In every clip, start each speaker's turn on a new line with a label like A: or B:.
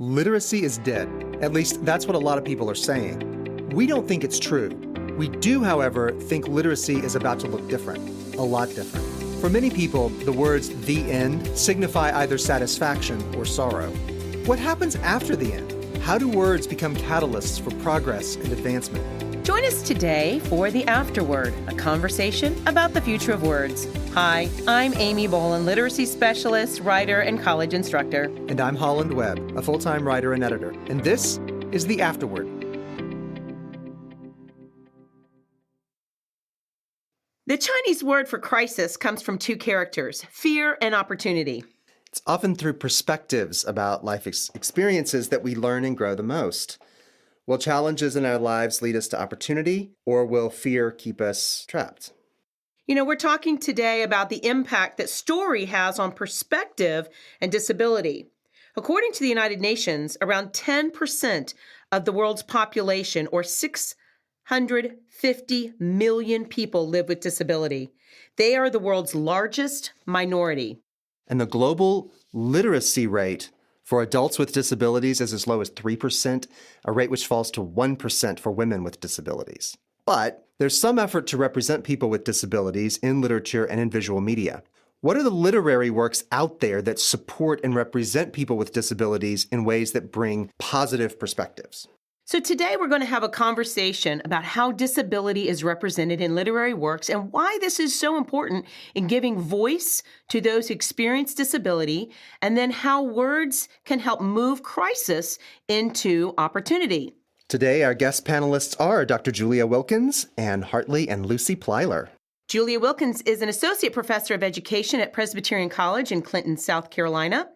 A: Literacy is dead. At least that's what a lot of people are saying. We don't think it's true. We do, however, think literacy is about to look different, a lot different. For many people, the words "the end" signify either satisfaction or sorrow. What happens after the end? How do words become catalysts for progress and advancement?
B: Join us today for the Afterword, a conversation about the future of words. Hi, I'm Amy Boland, literacy specialist, writer, and college instructor.
A: And I'm Holland Webb, a full-time writer and editor. And this is the Afterword.
B: The Chinese word for crisis comes from two characters, fear and opportunity.
A: It's often through perspectives about life experiences that we learn and grow the most. Will challenges in our lives lead us to opportunity, or will fear keep us trapped?
B: You know, we're talking today about the impact that story has on perspective and disability. According to the United Nations, around 10% of the world's population, or 650 million people, live with disability. They are the world's largest minority.
A: And the global literacy rate for adults with disabilities is as low as 3%, a rate which falls to 1% for women with disabilities. But there's some effort to represent people with disabilities in literature and in visual media. What are the literary works out there that support and represent people with disabilities in ways that bring positive perspectives?
B: So today we're going to have a conversation about how disability is represented in literary works and why this is so important in giving voice to those who experience disability, and then how words can help move crisis into opportunity.
A: Today, our guest panelists are Dr. Julia Wilkins and Hartley and Lucy Plyler.
B: Julia Wilkins is an associate professor of education at Presbyterian College in Clinton, South Carolina.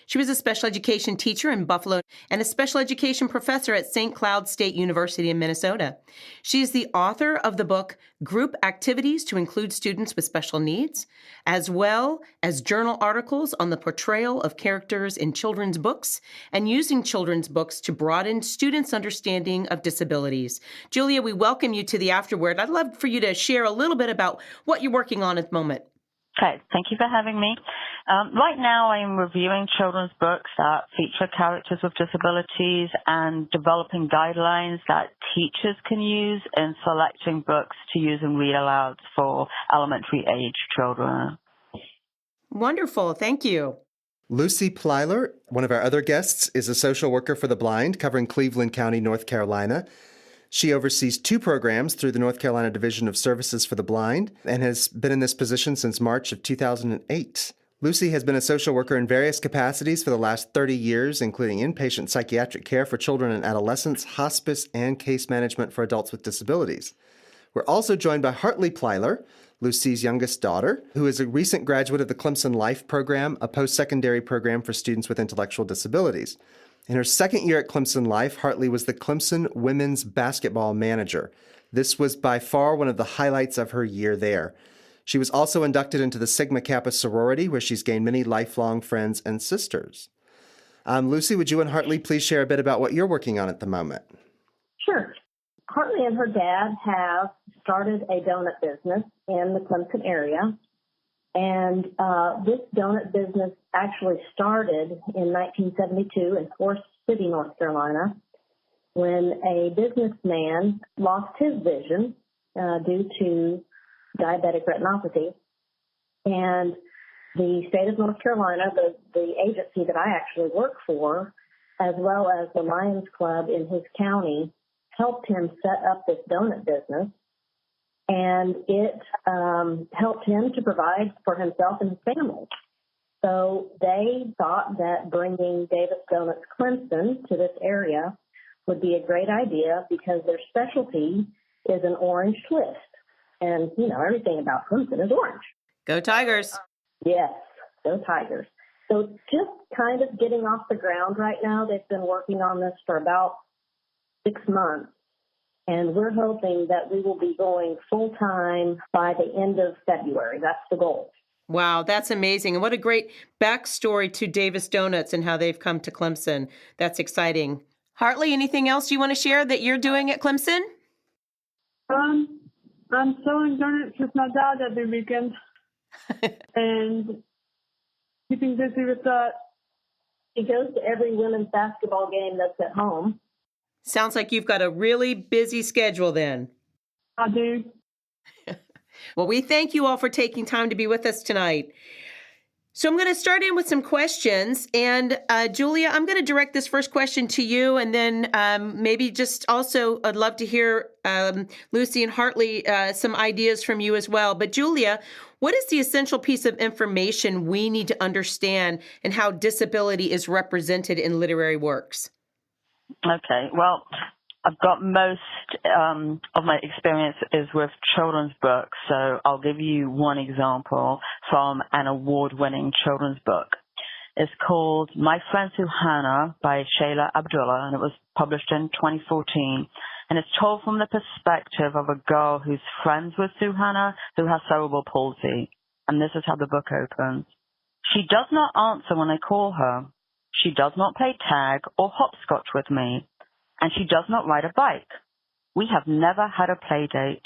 B: She was a special education teacher in Buffalo and a special education professor at St. Cloud State University in Minnesota. She is the author of the book Group Activities to Include Students with Special Needs, as well as journal articles on the portrayal of characters in children's books and using children's books to broaden students' understanding of disabilities. Julia, we welcome you to the Afterword. I'd love for you to share a little bit about what you're working on at the moment.
C: Okay, thank you for having me. Right now I'm reviewing children's books that feature characters with disabilities and developing guidelines that teachers can use in selecting books to use and read aloud for elementary age children.
B: Wonderful, thank you.
A: Lucy Plyler, one of our other guests, is a social worker for the blind covering Cleveland County, North Carolina. She oversees two programs through the North Carolina Division of Services for the Blind and has been in this position since March of 2008. Lucy has been a social worker in various capacities for the last 30 years, including inpatient psychiatric care for children and adolescents, hospice, and case management for adults with disabilities. We're also joined by Hartley Plyler, Lucy's youngest daughter, who is a recent graduate of the Clemson LIFE program, a post-secondary program for students with intellectual disabilities. In her second year at Clemson LIFE, Hartley was the Clemson women's basketball manager. This was by far one of the highlights of her year there. She was also inducted into the Sigma Kappa sorority, where she's gained many lifelong friends and sisters. Lucy, would you and Hartley please share a bit about what you're working on at the moment?
D: Sure. Hartley and her dad have started a donut business in the Clemson area. And this donut business actually started in 1972 in Forest City, North Carolina, when a businessman lost his vision due to diabetic retinopathy. And the state of North Carolina, the agency that I actually work for, as well as the Lions Club in his county, helped him set up this donut business. And it helped him to provide for himself and his family. So they thought that bringing Davis Donuts Clemson to this area would be a great idea because their specialty is an orange twist. And, you know, everything about Clemson is orange.
B: Go Tigers.
D: Yes, go Tigers. So just kind of getting off the ground right now. They've been working on this for about 6 months. And we're hoping that we will be going full-time by the end of February. That's the goal.
B: Wow, that's amazing. And what a great backstory to Davis Donuts and how they've come to Clemson. That's exciting. Hartley, anything else you want to share that you're doing at Clemson?
E: I'm selling donuts with my dad every weekend and keeping busy with that.
D: She goes to every women's basketball game that's at home.
B: Sounds like you've got a really busy schedule then.
E: I do.
B: Well, we thank you all for taking time to be with us tonight. So I'm going to start in with some questions. And Julia, I'm going to direct this first question to you. And then maybe just also I'd love to hear Lucy and Hartley some ideas from you as well. But Julia, what is the essential piece of information we need to understand and how disability is represented in literary works?
C: Okay, well, I've got most of my experience is with children's books, so I'll give you one example from an award-winning children's book. It's called My Friend Suhana by Shayla Abdullah, and it was published in 2014. And it's told from the perspective of a girl who's friends with Suhana, who has cerebral palsy. And this is how the book opens. She does not answer when I call her. She does not play tag or hopscotch with me. And she does not ride a bike. We have never had a play date.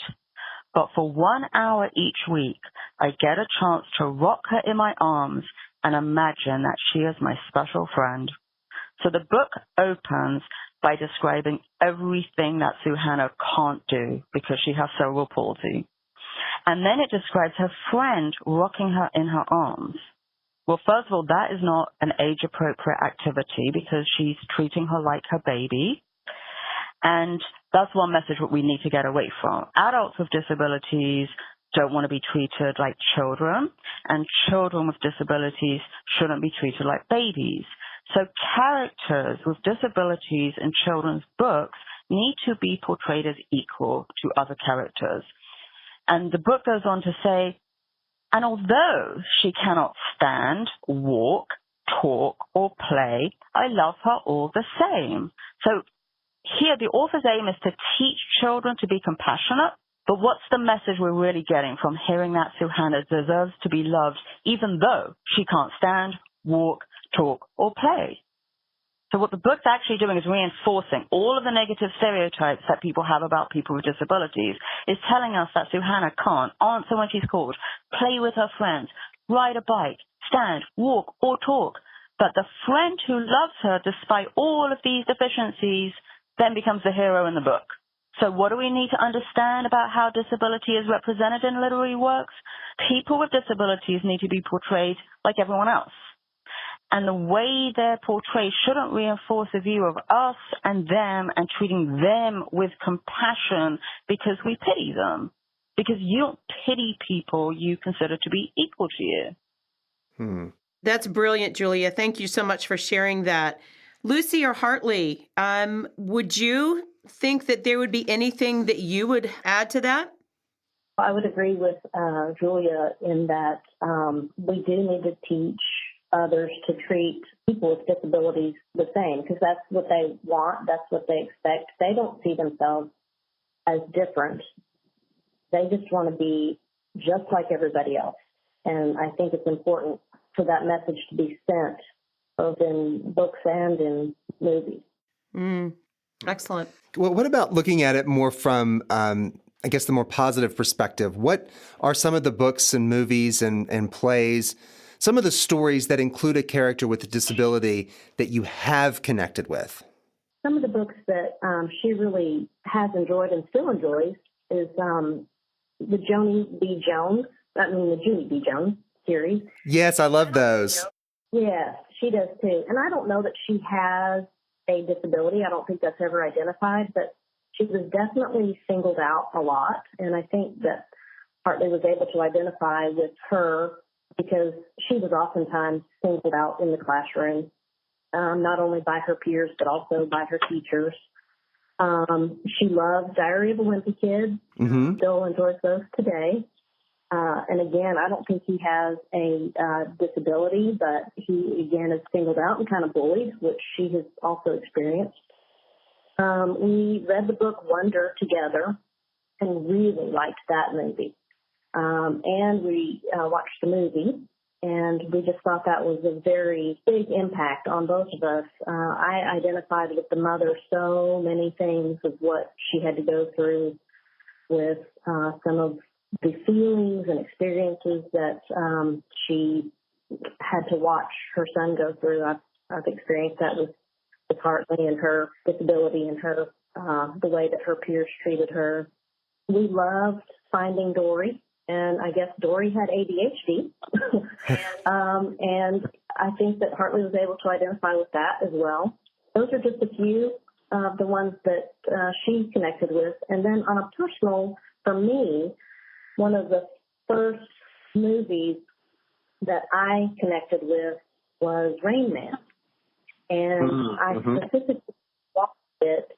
C: But for 1 hour each week, I get a chance to rock her in my arms and imagine that she is my special friend. So the book opens by describing everything that Suhana can't do because she has cerebral palsy. And then it describes her friend rocking her in her arms. Well, first of all, that is not an age-appropriate activity because she's treating her like her baby. And that's one message that we need to get away from. Adults with disabilities don't want to be treated like children, and children with disabilities shouldn't be treated like babies. So characters with disabilities in children's books need to be portrayed as equal to other characters. And the book goes on to say, and although she cannot stand, walk, talk, or play, I love her all the same. So here, the author's aim is to teach children to be compassionate, but what's the message we're really getting from hearing that Suhana deserves to be loved even though she can't stand, walk, talk, or play? So what the book's actually doing is reinforcing all of the negative stereotypes that people have about people with disabilities. It's telling us that Suhana can't answer when she's called, play with her friends, ride a bike, stand, walk, or talk. But the friend who loves her despite all of these deficiencies then becomes the hero in the book. So what do we need to understand about how disability is represented in literary works? People with disabilities need to be portrayed like everyone else. And the way they're portrayed shouldn't reinforce a view of us and them and treating them with compassion because we pity them. Because you don't pity people you consider to be equal to you.
B: That's brilliant, Julia. Thank you so much for sharing that. Lucy or Hartley, would you think that there would be anything that you would add to that?
D: I would agree with Julia in that we do need to teach others to treat people with disabilities the same because that's what they want, that's what they expect. They don't see themselves as different. They just want to be just like everybody else. And I think it's important for that message to be sent both in books and in movies.
B: Excellent.
A: Well, what about looking at it more from, I guess, the more positive perspective? What are some of the books and movies and plays, some of the stories that include a character with a disability that you have connected with?
D: Some of the books that she really has enjoyed and still enjoys is the Junie B. Jones series.
A: Yes, I love those.
D: Yes, she does too. And I don't know that she has a disability. I don't think that's ever identified, but she was definitely singled out a lot. And I think that Hartley was able to identify with her because she was oftentimes singled out in the classroom, not only by her peers, but also by her teachers. She loves Diary of a Wimpy Kid, still enjoys those today. And again, I don't think he has a disability, but he, again, is singled out and kind of bullied, which she has also experienced. We read the book Wonder together and really liked that movie. And we watched the movie, and we just thought that was a very big impact on both of us. I identified with the mother so many things of what she had to go through with some of the feelings and experiences that she had to watch her son go through. I've experienced that with Hartley and her disability and her the way that her peers treated her. We loved Finding Dory, and I guess Dory had ADHD. And I think that Hartley was able to identify with that as well. Those are just a few of the ones that she connected with. And then on a personal, for me, one of the first movies that I connected with was Rain Man. And I specifically watched it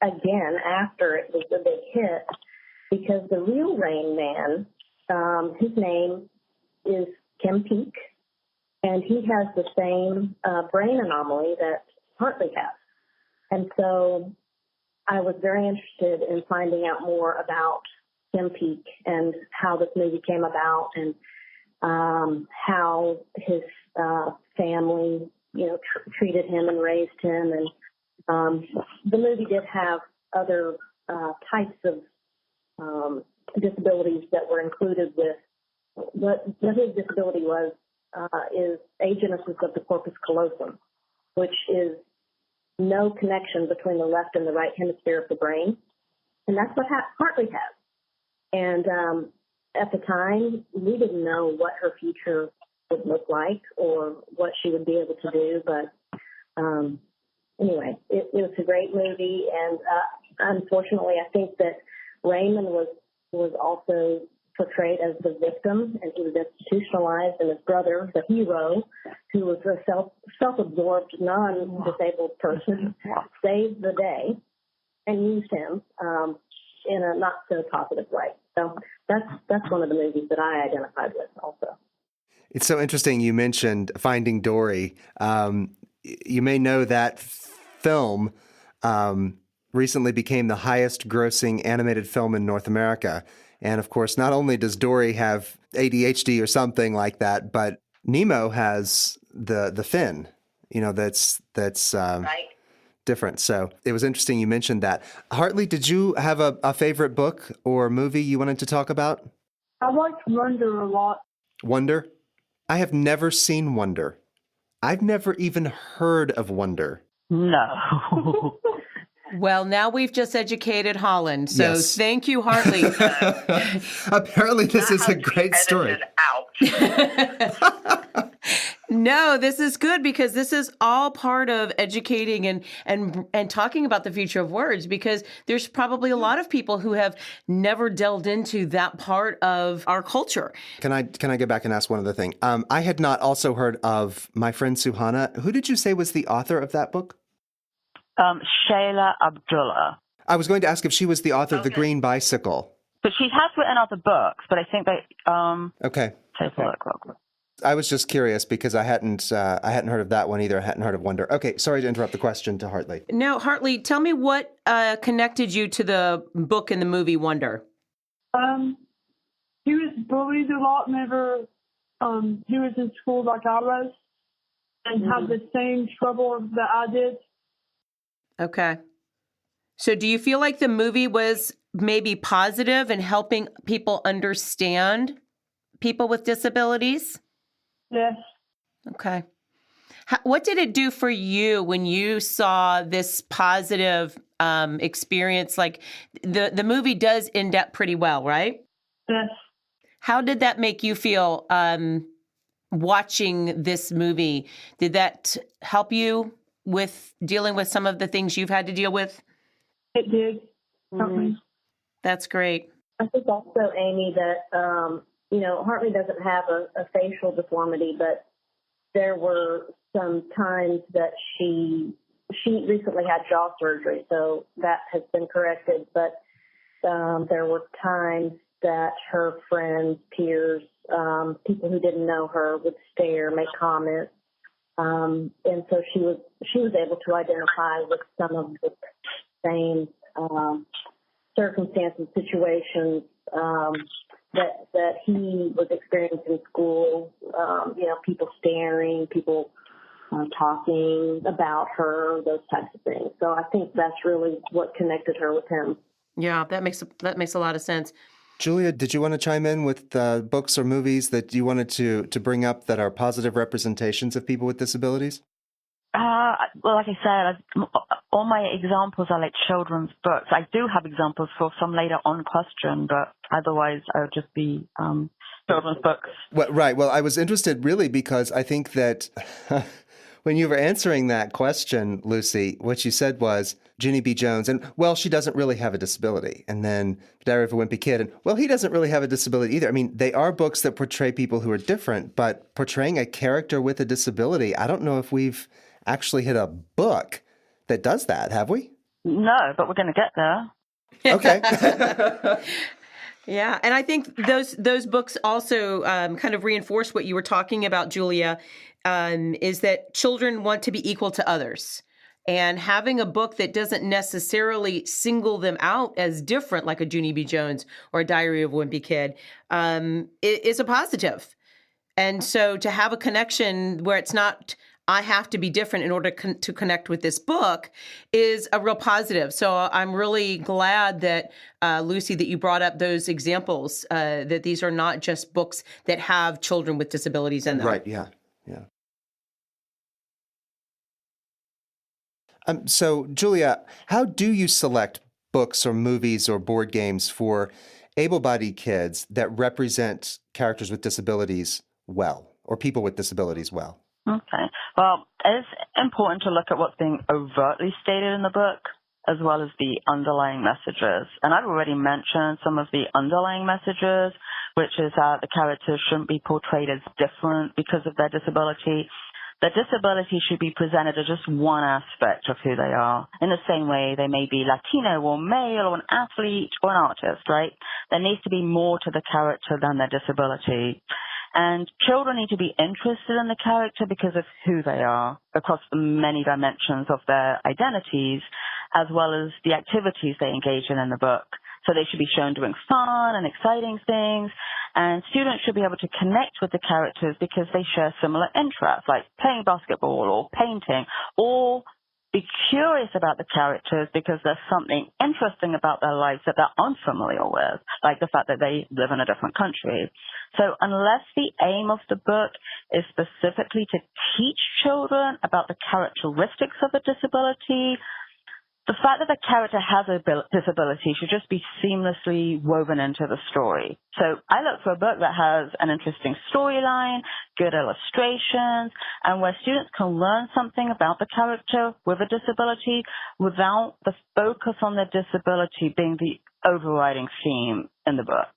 D: again after it was a big hit because the real Rain Man, his name is Kim Peek, and he has the same brain anomaly that Hartley has. And so I was very interested in finding out more about Kim Peek and how this movie came about and how his family, treated him and raised him. And the movie did have other types of disabilities that were included with what his disability was is agenesis of the corpus callosum, which is no connection between the left and the right hemisphere of the brain. And that's what Hartley has. And at the time, we didn't know what her future would look like or what she would be able to do. But anyway, it was a great movie. And unfortunately, I think that Raymond was also portrayed as the victim, and he was institutionalized, and his brother, the hero, who was a self-absorbed, non-disabled person, saved the day and used him in a not-so-positive way. So that's one of the movies that I identified with also.
A: It's so interesting you mentioned Finding Dory. You may know that film recently became the highest-grossing animated film in North America. And, of course, not only does Dory have ADHD or something like that, but Nemo has the fin, that's
D: Right.
A: different. So it was interesting you mentioned that. Hartley, did you have a favorite book or movie you wanted to talk about?
E: I liked Wonder a lot.
A: Wonder? I have never seen Wonder. I've never even heard of Wonder.
C: No.
B: Well, now we've just educated Holland, so
A: Yes.
B: thank you, Hartley.
A: Apparently, this is a great story.
B: No, this is good because this is all part of educating and talking about the future of words, because there's probably a lot of people who have never delved into that part of our culture.
A: Can I go back and ask one other thing? I had not also heard of my friend Suhana. Who did you say was the author of that book?
C: Shayla Abdullah.
A: I was going to ask if she was the author of The Green Bicycle.
C: But she has written other books, but I think they
A: Okay.
C: take a look real quick.
A: I was just curious because I hadn't heard of that one either. I hadn't heard of Wonder. Okay, sorry to interrupt the question to Hartley.
B: Now, Hartley, tell me what connected you to the book and the movie Wonder.
E: He was bullied a lot whenever he was in school like I was, and had the same trouble that I did.
B: Okay. So do you feel like the movie was maybe positive in helping people understand people with disabilities?
E: Yes.
B: Okay. What did it do for you when you saw this positive experience? Like the movie does end up pretty well, right?
E: Yes.
B: How did that make you feel watching this movie? Did that help you with dealing with some of the things you've had to deal with?
E: It did.
B: That's great.
D: I think also, Amy, that, Hartley doesn't have a facial deformity, but there were some times that she recently had jaw surgery, so that has been corrected. But there were times that her friends, peers, people who didn't know her would stare, make comments. And so she was able to identify with some of the same circumstances, situations that he was experiencing in school. People staring, people talking about her, those types of things. So I think that's really what connected her with him.
B: Yeah, that makes a lot of sense.
A: Julia, did you want to chime in with books or movies that you wanted to bring up that are positive representations of people with disabilities?
C: well, like I said, all my examples are like children's books. I do have examples for some later on question, but otherwise I would just be children's books.
A: Well, right. Well, I was interested really because I think that when you were answering that question, Lucy, what you said was Junie B. Jones, and, well, she doesn't really have a disability. And then Diary of a Wimpy Kid, and, well, he doesn't really have a disability either. I mean, they are books that portray people who are different, but portraying a character with a disability, I don't know if we've actually hit a book that does that, have we?
C: No, but we're going to get there.
A: Okay.
B: Yeah, and I think those books also kind of reinforce what you were talking about, Julia, is that children want to be equal to others. And having a book that doesn't necessarily single them out as different, like a Junie B. Jones or a Diary of a Wimpy Kid, is a positive. And so to have a connection where it's not, I have to be different in order to connect with this book is a real positive. So I'm really glad that, Lucy, that you brought up those examples, that these are not just books that have children with disabilities in them.
A: Right, yeah, yeah. So, Julia, how do you select books or movies or board games for able-bodied kids that represent characters with disabilities well, or people with disabilities well?
C: Okay. Well, it's important to look at what's being overtly stated in the book as well as the underlying messages. And I've already mentioned some of the underlying messages, which is that the characters shouldn't be portrayed as different because of their disability. Their disability should be presented as just one aspect of who they are. In the same way, they may be Latino or male or an athlete or an artist, right? There needs to be more to the character than their disability. And children need to be interested in the character because of who they are across the many dimensions of their identities, as well as the activities they engage in the book. So they should be shown doing fun and exciting things, and students should be able to connect with the characters because they share similar interests, like playing basketball or painting, or be curious about the characters because there's something interesting about their lives that they're unfamiliar with, like the fact that they live in a different country. So unless the aim of the book is specifically to teach children about the characteristics of a disability, the fact that the character has a disability should just be seamlessly woven into the story. So I look for a book that has an interesting storyline, good illustrations, and where students can learn something about the character with a disability without the focus on the disability being the overriding theme in the book.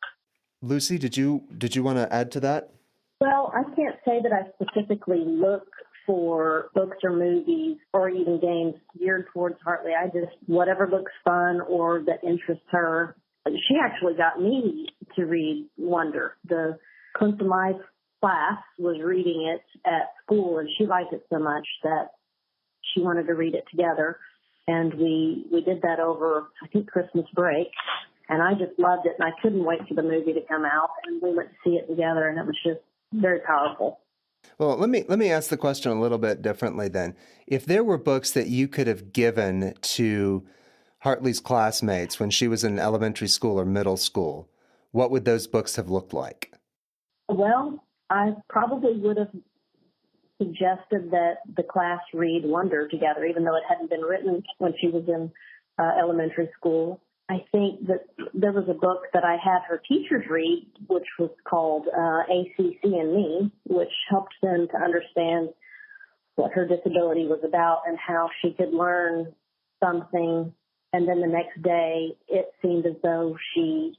A: Lucy, did you want to add to that?
D: Well, I can't say that I specifically look for books or movies or even games geared towards Hartley. I just, whatever looks fun or that interests her. She actually got me to read Wonder. The Clemson LIFE class was reading it at school, and she liked it so much that she wanted to read it together. And we did that over, I think, Christmas break. And I just loved it, and I couldn't wait for the movie to come out. And we went to see it together, and it was just very powerful.
A: Well, let me ask the question a little bit differently then. If there were books that you could have given to Hartley's classmates when she was in elementary school or middle school, what would those books have looked like?
D: Well, I probably would have suggested that the class read Wonder together, even though it hadn't been written when she was in elementary school. I think that there was a book that I had her teachers read, which was called ACC and Me, which helped them to understand what her disability was about and how she could learn something, and then the next day it seemed as though she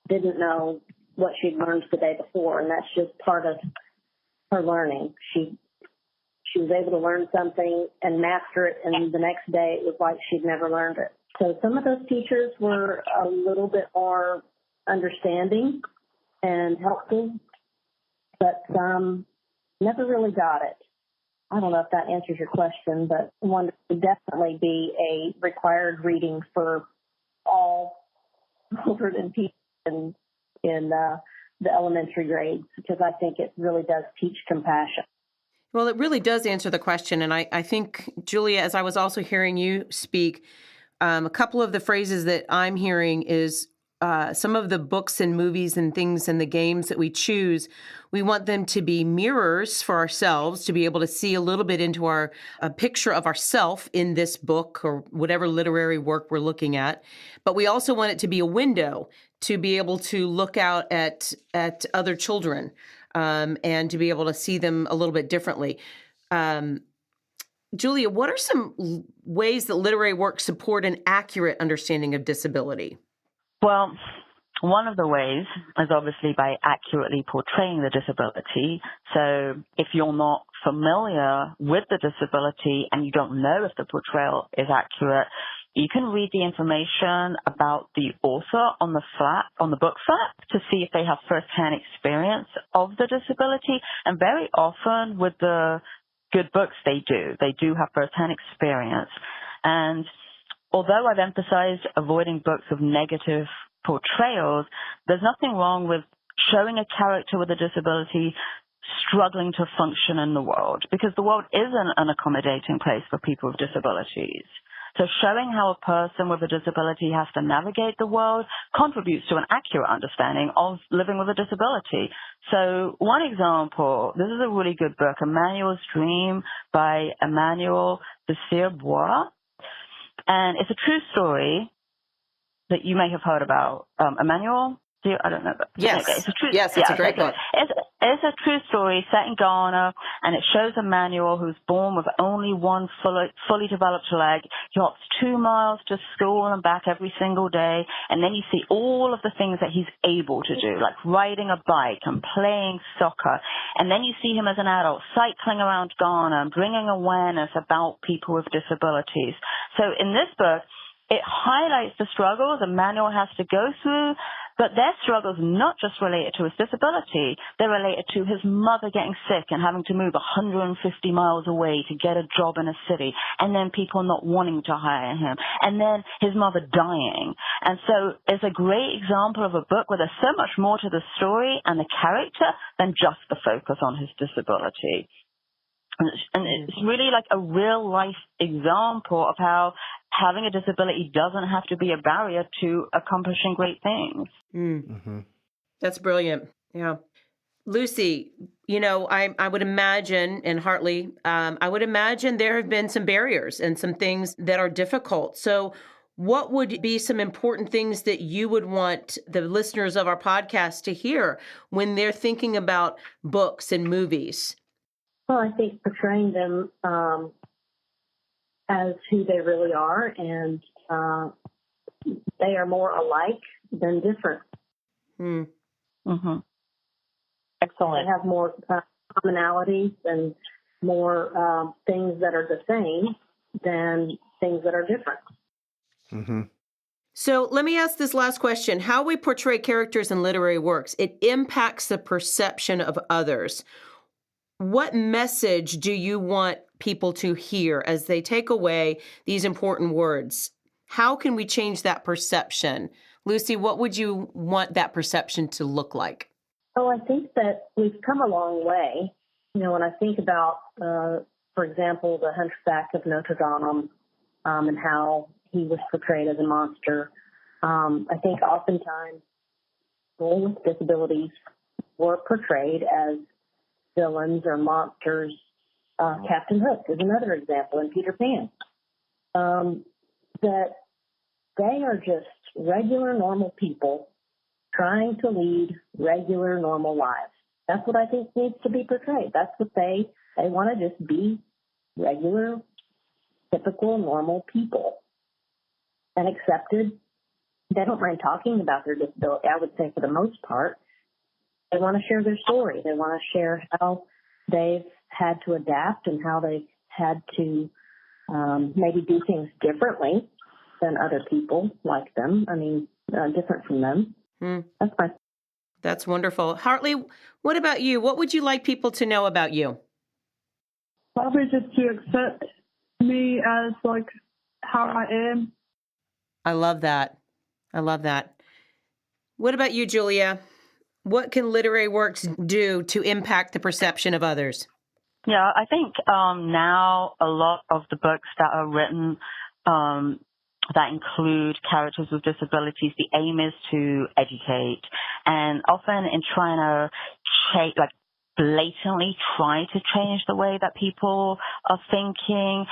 D: didn't know what she'd learned the day before, and that's just part of her learning. She was able to learn something and master it, and the next day it was like she'd never learned it. So some of those teachers were a little bit more understanding and helpful, but some never really got it. I don't know if that answers your question, but one would definitely be a required reading for all children and people in the elementary grades, because I think it really does teach compassion.
B: Well, it really does answer the question. And I think, Julia, as I was also hearing you speak, a couple of the phrases that I'm hearing is some of the books and movies and things and the games that we choose, we want them to be mirrors for ourselves, to be able to see a little bit into a picture of ourself in this book or whatever literary work we're looking at. But we also want it to be a window to be able to look out at other children and to be able to see them a little bit differently. Julia, what are some ways that literary works support an accurate understanding of disability?
C: Well, one of the ways is obviously by accurately portraying the disability. So if you're not familiar with the disability and you don't know if the portrayal is accurate, you can read the information about the author on the book flap to see if they have first-hand experience of the disability. And very often with the good books, they do have first-hand experience. And although I've emphasized avoiding books of negative portrayals, there's nothing wrong with showing a character with a disability struggling to function in the world, because the world isn't an accommodating place for people with disabilities. So showing how a person with a disability has to navigate the world contributes to an accurate understanding of living with a disability. So one example, this is a really good book, Emmanuel's Dream by Emmanuel the Fierbois. And it's a true story that you may have heard about. Emmanuel? I don't know. But
B: yes.
C: Okay,
B: It's a great book.
C: It's a true story set in Ghana, and it shows Emmanuel, who's born with only one fully developed leg. He hops 2 miles to school and back every single day, and then you see all of the things that he's able to do, like riding a bike and playing soccer. And then you see him as an adult cycling around Ghana and bringing awareness about people with disabilities. So in this book, it highlights the struggles Emmanuel has to go through, but their struggles not just related to his disability, they're related to his mother getting sick and having to move 150 miles away to get a job in a city, and then people not wanting to hire him, and then his mother dying. And so it's a great example of a book where there's so much more to the story and the character than just the focus on his disability. And it's really like a real life example of how having a disability doesn't have to be a barrier to accomplishing great things.
A: Mm-hmm.
B: That's brilliant. Yeah. Lucy, I would imagine, and Hartley, I would imagine there have been some barriers and some things that are difficult. So what would be some important things that you would want the listeners of our podcast to hear when they're thinking about books and movies?
D: Well, I think portraying them as who they really are, and they are more alike than different.
C: Mm-hmm. Excellent.
D: They have more commonalities and more things that are the same than things that are different.
A: Mm-hmm.
B: So let me ask this last question. How we portray characters in literary works, it impacts the perception of others. What message do you want people to hear as they take away these important words? How can we change that perception? Lucy, what would you want that perception to look like?
D: Oh, I think that we've come a long way. When I think about, for example, the Hunchback of Notre Dame and how he was portrayed as a monster, I think oftentimes people with disabilities were portrayed as villains or monsters. Captain Hook is another example, and Peter Pan. That they are just regular, normal people trying to lead regular, normal lives. That's what I think needs to be portrayed. That's what they want to just be regular, typical, normal people and accepted. They don't mind talking about their disability, I would say, for the most part. They want to share their story. They want to share how they've had to adapt and how they've had to maybe do things differently than other people like them. Different from them.
B: That's wonderful. Hartley, what about you? What would you like people to know about you?
E: Probably just to accept me as how I am.
B: I love that. What about you, Julia? What can literary works do to impact the perception of others?
C: Yeah, I think now a lot of the books that are written that include characters with disabilities. The aim is to educate, and often in trying to blatantly try to change the way that people are thinking,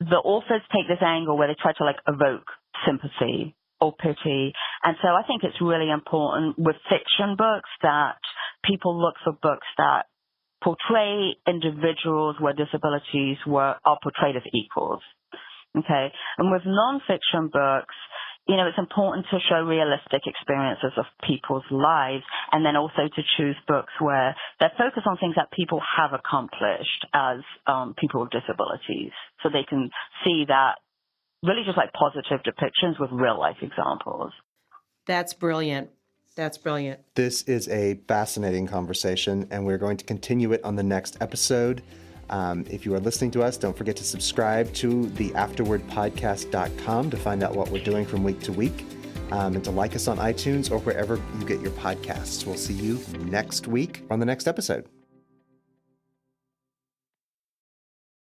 C: the authors take this angle where they try to evoke sympathy or pity. And so I think it's really important with fiction books that people look for books that portray individuals where disabilities are portrayed as equals. Okay. And with nonfiction books, it's important to show realistic experiences of people's lives, and then also to choose books where they're focused on things that people have accomplished as people with disabilities, so they can see that really just positive depictions with real life examples.
B: That's brilliant. That's brilliant.
A: This is a fascinating conversation, and we're going to continue it on the next episode. If you are listening to us, don't forget to subscribe to the afterwordpodcast.com to find out what we're doing from week to week, and to like us on iTunes or wherever you get your podcasts. We'll see you next week on the next episode.